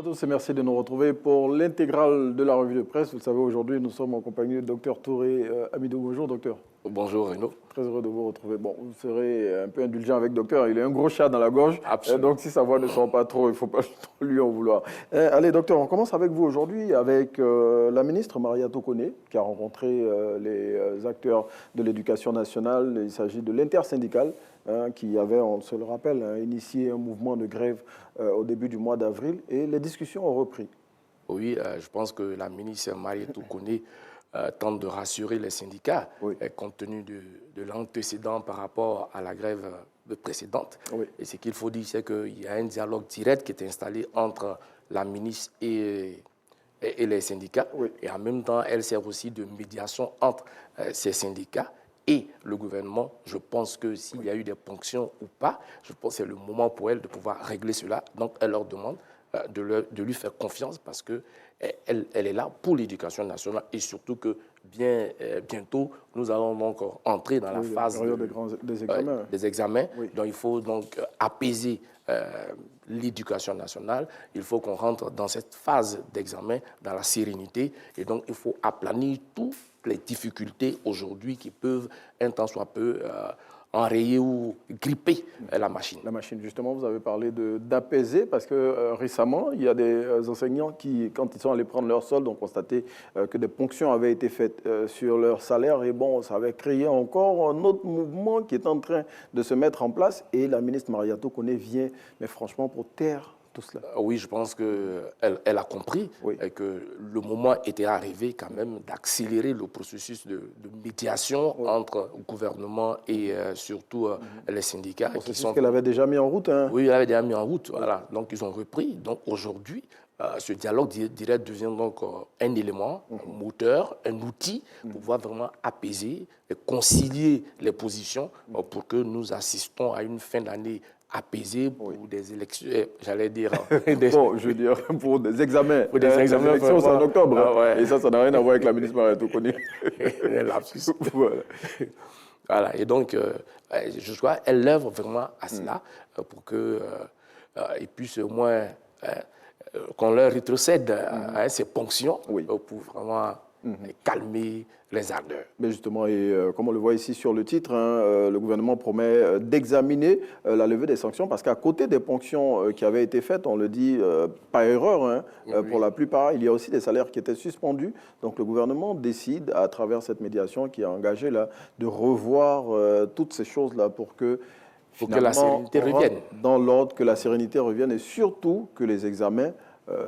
tous et merci de nous retrouver pour l'intégrale de la revue de presse. Vous le savez, aujourd'hui, nous sommes en compagnie du docteur Touré Amidou. Bonjour, docteur. Bonjour, Renaud. Très heureux de vous retrouver. Bon, vous serez un peu indulgent avec le docteur. Il a un gros chat dans la gorge. Absolument. Donc, si sa voix ne sort pas trop, il ne faut pas trop lui en vouloir. Allez, docteur, on commence avec vous aujourd'hui avec la ministre Maria Tokone qui a rencontré les acteurs de l'éducation nationale. Il s'agit de l'intersyndicale qui avait, on se le rappelle, initié un mouvement de grève au début du mois d'avril et les discussions ont repris. Oui, je pense que la ministre Maria Tokone tente de rassurer les syndicats, oui, compte tenu de l'antécédent par rapport à la grève précédente. Oui. Et ce qu'il faut dire, c'est qu'il y a un dialogue direct qui est installé entre la ministre et les syndicats. Oui. Et en même temps, elle sert aussi de médiation entre ces syndicats et le gouvernement. Je pense que s'il y a eu des ponctions ou pas, je pense que c'est le moment pour elle de pouvoir régler cela. Donc, elle leur demande de lui faire confiance parce qu'elle est là pour l'éducation nationale et surtout que bientôt, nous allons donc entrer dans la phase des examens. Oui. Donc, il faut donc apaiser l'éducation nationale. Il faut qu'on rentre dans cette phase d'examen dans la sérénité et donc il faut aplanir toutes les difficultés aujourd'hui qui peuvent un temps soit peu enrayer ou gripper la machine. La machine, justement, vous avez parlé d'apaiser parce que récemment, il y a des enseignants qui, quand ils sont allés prendre leur solde, ont constaté que des ponctions avaient été faites sur leur salaire et bon, ça avait créé encore un autre mouvement qui est en train de se mettre en place et la ministre Maria Tokone vient, mais franchement, pour taire tout cela. Oui, je pense qu'elle a compris et que le moment était arrivé quand même d'accélérer le processus de médiation entre le gouvernement et surtout les syndicats. Processus qu'elle avait déjà mis en route. Hein. Oui, elle avait déjà mis en route. Voilà. Donc, ils ont repris. Donc, aujourd'hui, ce dialogue direct devient donc un élément, un moteur, un outil pour pouvoir vraiment apaiser et concilier les positions pour que nous assistons à une fin d'année apaisé pour des élections, j'allais dire... Bon, je veux dire, pour des examens. Pour des examens, les élections, c'est en octobre. Ah, ouais. Et ça n'a rien à voir avec la ministre Maria Tokone. Voilà. Voilà. Et donc, je crois qu'elle œuvre vraiment à cela pour qu'ils puissent au moins... qu'on leur rétrocède ces ponctions pour vraiment calmer les ardeurs. Mais justement, et comme on le voit ici sur le titre, le gouvernement promet d'examiner la levée des sanctions parce qu'à côté des ponctions qui avaient été faites, on le dit par erreur, pour la plupart, il y a aussi des salaires qui étaient suspendus. Donc le gouvernement décide, à travers cette médiation qui est engagée là, de revoir toutes ces choses-là pour que la sérénité revienne. Dans l'ordre, que la sérénité revienne et surtout que les examens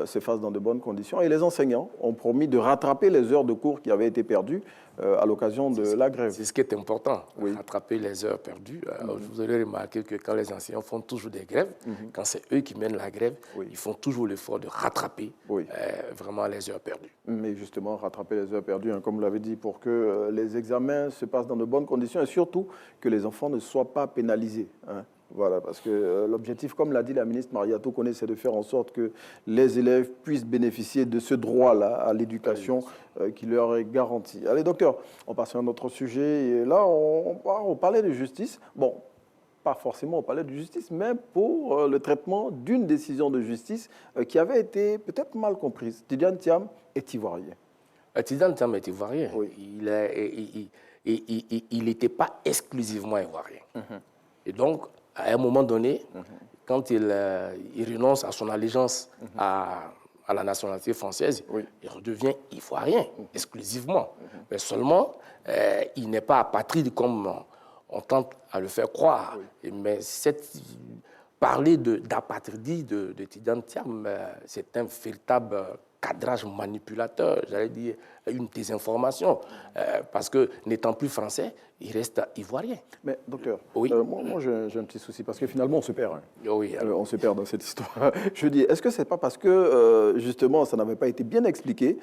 se fassent dans de bonnes conditions. Et les enseignants ont promis de rattraper les heures de cours qui avaient été perdues à l'occasion de la grève. C'est ce qui est important, rattraper les heures perdues. Vous avez remarqué que quand les enseignants font toujours des grèves, quand c'est eux qui mènent la grève, ils font toujours l'effort de rattraper vraiment les heures perdues. Mais justement, rattraper les heures perdues, comme vous l'avez dit, pour que les examens se passent dans de bonnes conditions et surtout que les enfants ne soient pas pénalisés. Voilà, parce que l'objectif, comme l'a dit la ministre Maria Tokone, c'est de faire en sorte que les élèves puissent bénéficier de ce droit-là à l'éducation qui leur est garanti. Allez, docteur, on passe à un autre sujet. Et là, on parlait de justice. Bon, pas forcément on parlait de justice, mais pour le traitement d'une décision de justice qui avait été peut-être mal comprise. Tidiane Thiam est ivoirien. Tidiane Thiam est ivoirien. Oui. Il n'était pas exclusivement ivoirien. Et donc, à un moment donné, quand il renonce à son allégeance à la nationalité française, il redevient ivoirien, exclusivement. Mais seulement, il n'est pas apatride comme on tente à le faire croire. Mais parler d'apatridie de Tidiane Thiam, c'est un véritable cadrage manipulateur, j'allais dire une désinformation, parce que n'étant plus français, il reste ivoirien. Mais docteur, moi j'ai un petit souci, parce que finalement on se perd. On se perd dans cette histoire. Je dis, est-ce que c'est pas parce que justement ça n'avait pas été bien expliqué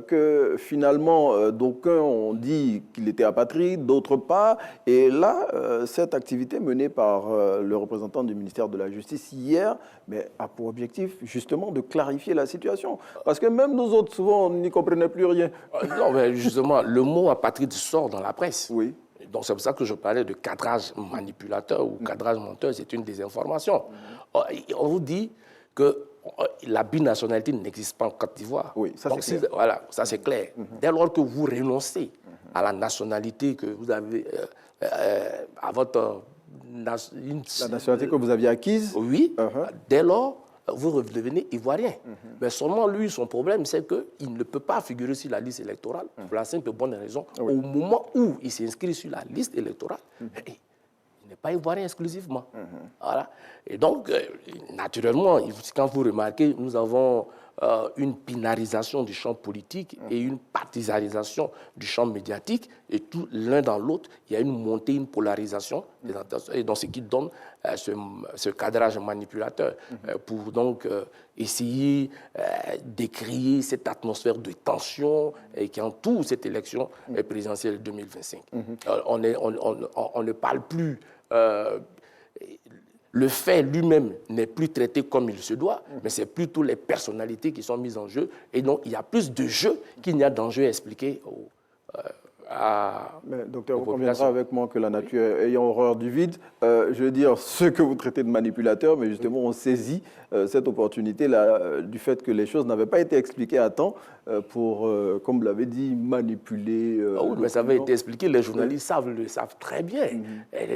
que finalement d'aucuns ont dit qu'il était apatride, d'autres pas, et là cette activité menée par le représentant du ministère de la Justice hier, mais a pour objectif justement de clarifier la situation, parce que même nous autres souvent on n'y comprenait plus rien. Non, mais justement, le mot apatride sort dans la presse. Oui. Donc c'est pour ça que je parlais de cadrage manipulateur ou cadrage menteur, c'est une désinformation. On vous dit que la binationalité n'existe pas en Côte d'Ivoire. Oui, ça c'est clair. Voilà, ça c'est clair. Dès lors que vous renoncez à la nationalité que vous avez, à votre... La nationalité que vous aviez acquise. Oui, dès lors, vous redevenez ivoirien. Mais seulement lui, son problème, c'est qu'il ne peut pas figurer sur la liste électorale pour la simple et bonne raison. Au moment où il s'inscrit sur la liste électorale, il n'est pas ivoirien exclusivement. Voilà. Et donc, naturellement, quand vous remarquez, nous avons une binarisation du champ politique et une partisanisation du champ médiatique, et tout l'un dans l'autre, il y a une montée, une polarisation des intentions, et donc ce qui donne ce cadrage manipulateur pour donc essayer d'écrire cette atmosphère de tension qui entoure cette élection présidentielle 2025. On ne parle plus... le fait lui-même n'est plus traité comme il se doit, mais c'est plutôt les personnalités qui sont mises en jeu. Et donc, il y a plus de jeu qu'il n'y a d'enjeux expliqués Mais, docteur, vous conviendrez avec moi que la nature ayant horreur du vide, je veux dire, ceux que vous traitez de manipulateurs, mais justement, on saisit cette opportunité-là du fait que les choses n'avaient pas été expliquées à temps pour, comme vous l'avez dit, manipuler. Oui, mais ça avait été expliqué, les journalistes le savent très bien.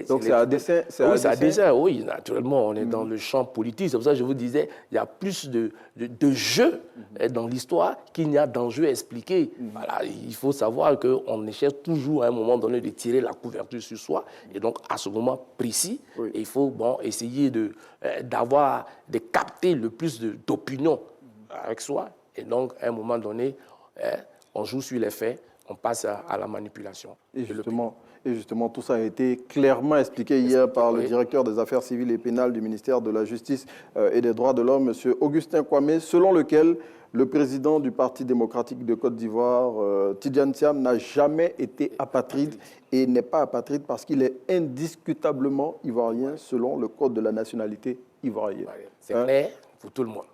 Donc c'est à dessein. Oui, c'est à dessein, oui, naturellement, on est dans le champ politique. C'est pour ça que je vous disais, il y a plus de jeux dans l'histoire qu'il n'y a d'enjeux expliqués. Voilà, il faut savoir qu'on cherche toujours à un moment donné de tirer la couverture sur soi. Et donc, à ce moment précis, il faut essayer de capter le plus d'opinions avec soi. Et donc, à un moment donné, on joue sur les faits, on passe à la manipulation. Et justement, tout ça a été clairement expliqué hier par le directeur des affaires civiles et pénales du ministère de la Justice et des Droits de l'Homme, M. Augustin Kwame, selon lequel le président du Parti démocratique de Côte d'Ivoire, Tidjane Thiam, n'a jamais été apatride et n'est pas apatride parce qu'il est indiscutablement ivoirien selon le code de la nationalité ivoirienne. C'est clair pour tout le monde.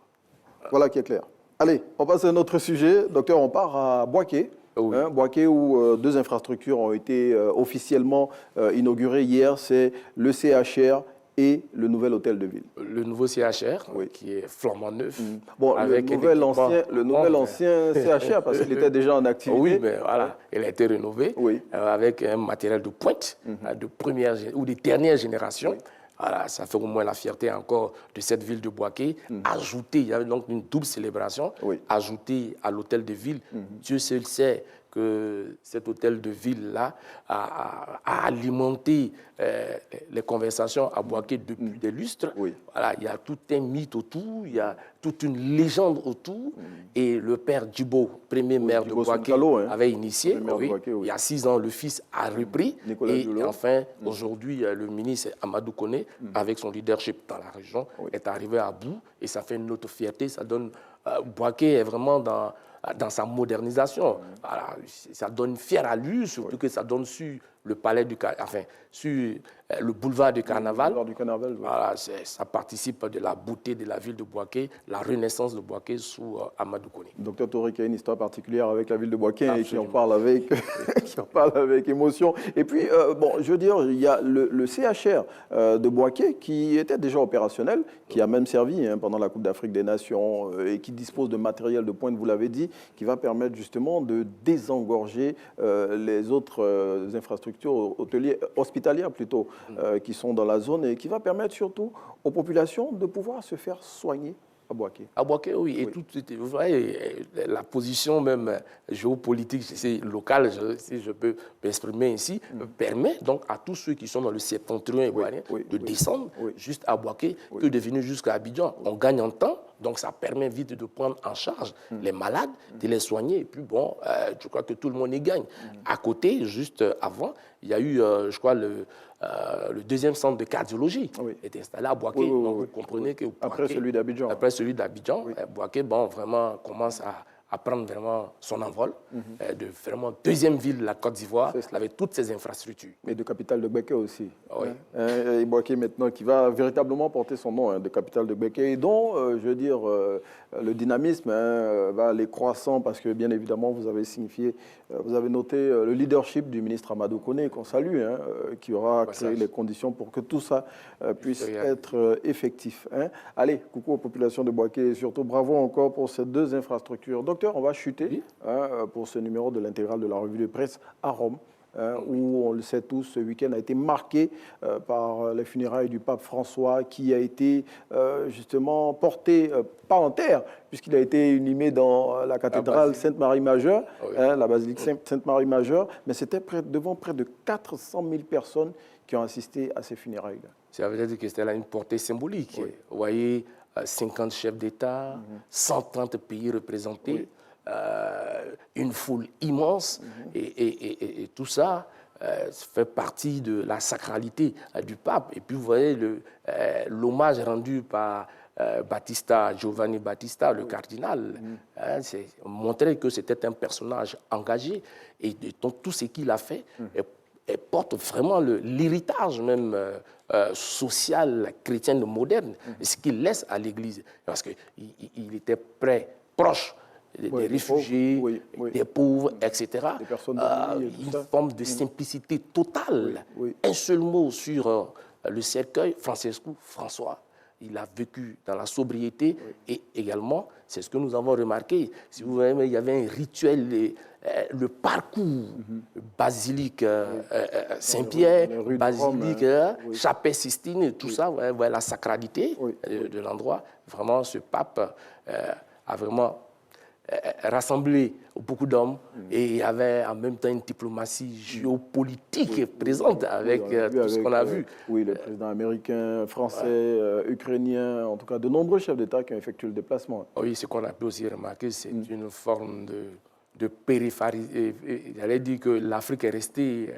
Voilà qui est clair. Allez, on passe à un autre sujet. Docteur, on part à Boaké. Boaké, où deux infrastructures ont été officiellement inaugurées hier. C'est le CHR et le nouvel hôtel de ville. Le nouveau CHR, qui est flambant neuf. Bon, avec le nouvel ancien CHR, parce qu'il était déjà en activité. Oui, mais voilà, il a été rénové avec un matériel de pointe, de première ou de dernière génération. Voilà, ça fait au moins la fierté encore de cette ville de Boaké. Ajouté, il y avait donc une double célébration, ajouté à l'hôtel de ville. Dieu seul sait que cet hôtel de ville-là a alimenté les conversations à Boaké depuis des lustres. Voilà, il y a tout un mythe autour, il y a toute une légende autour. Et le père Djibo, premier maire de Boaké, avait initié. Il y a 6 ans, le fils a repris. Et enfin, aujourd'hui, le ministre Amadou Koné, avec son leadership dans la région, est arrivé à bout. Et ça fait une autre fierté. Ça donne... Boaké est vraiment dans sa modernisation. Voilà, ça donne fière allure, surtout que ça donne sur le palais sur le boulevard du Carnaval. Voilà, ça participe de la beauté de la ville de Boaké, la renaissance de Boaké sous Amadou Koné. Docteur Touré, qui a une histoire particulière avec la ville de Boaké et qui en parle avec, avec émotion. Et puis, je veux dire, il y a le CHR de Boaké qui était déjà opérationnel, qui a même servi pendant la Coupe d'Afrique des Nations et qui dispose de matériel de pointe, vous l'avez dit, qui va permettre justement de désengorger les autres infrastructures hospitalières plutôt, qui sont dans la zone et qui va permettre surtout aux populations de pouvoir se faire soigner à Boaké. À Boaké, oui. Et vous voyez, la position même géopolitique locale, si je peux m'exprimer ici, permet donc à tous ceux qui sont dans le septentrion ivoirien de descendre juste à Boaké que de venir jusqu'à Abidjan. On gagne en temps, donc ça permet vite de prendre en charge les malades, de les soigner. Et puis bon, je crois que tout le monde y gagne. À côté, juste avant, il y a eu, je crois, le deuxième centre de cardiologie est installé à Boaké. Donc vous comprenez que Boaké, après celui d'Abidjan. Boaké, vraiment commence à prendre vraiment son envol, de vraiment deuxième ville de la Côte d'Ivoire, avec toutes ses infrastructures. Et de capitale de Gbeke aussi. Oui. Et Bouaké maintenant, qui va véritablement porter son nom, de capitale de Gbeke, et dont, je veux dire, le dynamisme va aller croissant, parce que bien évidemment, vous avez noté le leadership du ministre Amadou Koné, qu'on salue, qui aura créé les conditions pour que tout ça puisse être effectif. Allez, coucou aux populations de Bouaké, et surtout bravo encore pour ces deux infrastructures. Docteur, on va chuter pour ce numéro de l'intégrale de la revue de presse à Rome, où, on le sait tous, ce week-end a été marqué par les funérailles du pape François, qui a été justement porté, pas en terre, puisqu'il a été inhumé dans la cathédrale Sainte-Marie-Majeure, la basilique Sainte-Marie-Majeure, mais c'était devant près de 400 000 personnes qui ont assisté à ces funérailles-là. Ça veut dire que c'était là une portée symbolique. Oui. Vous voyez, 50 chefs d'État, 130 pays représentés, une foule immense, et tout ça fait partie de la sacralité du pape. Et puis vous voyez l'hommage rendu par Giovanni Battista, le cardinal, c'est montrer que c'était un personnage engagé, et donc tout ce qu'il a fait elle porte vraiment l'héritage même social chrétien moderne, ce qu'il laisse à l'Église. Parce qu'il était proche des réfugiés, des pauvres, etc. Des personnes une forme de simplicité totale. Un seul mot sur le cercueil, François. Il a vécu dans la sobriété et également, c'est ce que nous avons remarqué, si vous voyez, il y avait un rituel, le parcours, basilique Saint-Pierre, basilique Chapelle Sistine, tout ça, la sacralité de l'endroit. Vraiment, ce pape a vraiment rassemblé beaucoup d'hommes et il y avait en même temps une diplomatie géopolitique présente avec tout ce qu'on a vu. Oui, les présidents américains, français, ukrainiens, en tout cas de nombreux chefs d'État qui ont effectué le déplacement. Oui, ce qu'on a pu aussi remarquer, c'est une forme de périphérie. J'allais dire que l'Afrique est restée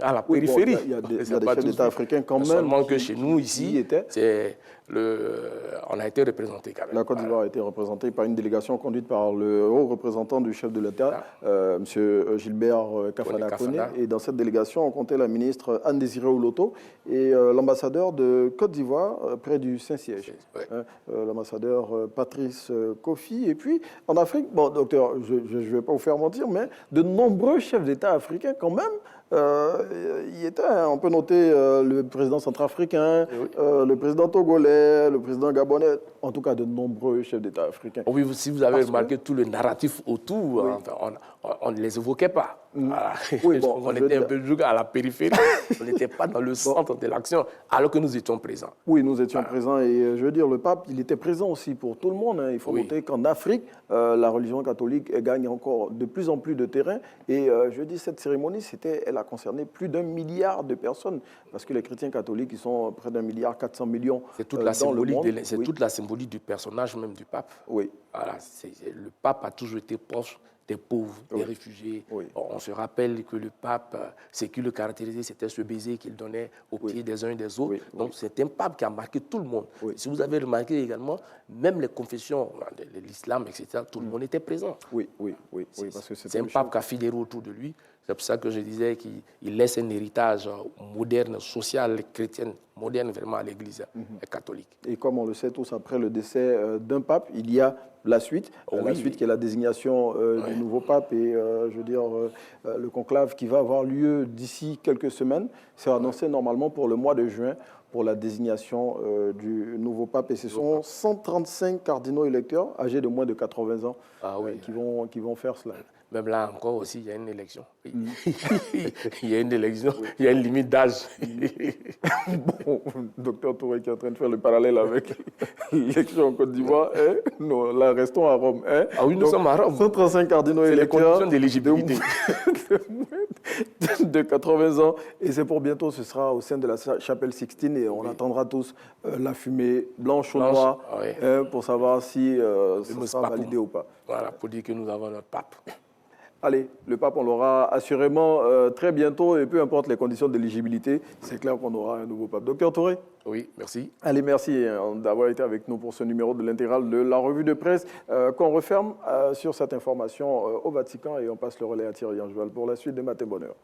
à la périphérie. Il y a des chefs d'État africains quand même. Seulement que chez nous, ici, on a été représenté quand même. La Côte d'Ivoire a été représentée par une délégation conduite par le haut représentant du chef de l'État, M. Gilbert Kafana Koné. Et dans cette délégation, on comptait la ministre Anne-Désirée Oloto et l'ambassadeur de Côte d'Ivoire près du Saint-Siège, l'ambassadeur Patrice Kofi. Et puis, en Afrique, bon, docteur, je ne vais pas vous faire mentir, mais de nombreux chefs d'État africains quand même, il était, on peut noter le président centrafricain, le président togolais, le président gabonais, en tout cas de nombreux chefs d'État africains. Oui, si vous avez remarqué tout le narratif autour, on ne les évoquait pas. Voilà. On était un peu à la périphérie, on n'était pas dans le centre de l'action, alors que nous étions présents. Oui, nous étions présents et je veux dire, le pape, il était présent aussi pour tout le monde. Il faut noter qu'en Afrique, la religion catholique gagne encore de plus en plus de terrain. Et je dis, cette cérémonie, elle a concerné plus d'1 milliard de personnes, parce que les chrétiens catholiques, ils sont près d'1,4 milliard c'est toute la symbolique c'est toute la symbolique du personnage même du pape. Oui. Voilà, le pape a toujours été proche des pauvres, des réfugiés. On se rappelle que le pape, ce qui le caractérisait, c'était ce baiser qu'il donnait aux pieds des uns et des autres. Donc c'est un pape qui a marqué tout le monde. Si vous avez remarqué également, même les confessions de l'islam, etc., tout le monde était présent. Oui. C'est un pape qui a fédéré autour de lui. C'est pour ça que je disais qu'il laisse un héritage moderne, social, chrétien, moderne vraiment à l'Église catholique. Et comme on le sait tous, après le décès d'un pape, il y a la suite, la suite qui est la désignation du nouveau pape et je veux dire le conclave qui va avoir lieu d'ici quelques semaines. C'est annoncé normalement pour le mois de juin pour la désignation du nouveau pape. Et ce sont 135 cardinaux électeurs âgés de moins de 80 ans qui vont faire cela. Même là encore aussi, il y a une élection. Il y a une élection, il y a une limite d'âge. Bon, docteur Touré qui est en train de faire le parallèle avec l'élection en Côte d'Ivoire. Non, là, restons à Rome. Ah oui, nous sommes à Rome. 135 cardinaux électeurs. C'est les conditions d'éligibilité. De 80 ans. Et c'est pour bientôt, ce sera au sein de la chapelle Sixtine et on attendra tous la fumée blanche ou noire pour savoir si ce sera validé ou pas. Voilà, pour dire que nous avons notre pape. allez, le pape, on l'aura assurément très bientôt, et peu importe les conditions d'éligibilité, c'est clair qu'on aura un nouveau pape. Docteur Touré? Oui, merci. Allez, merci d'avoir été avec nous pour ce numéro de l'intégrale de la revue de presse qu'on referme sur cette information au Vatican, et on passe le relais à Thierry Angeval pour la suite de Matin Bonheur.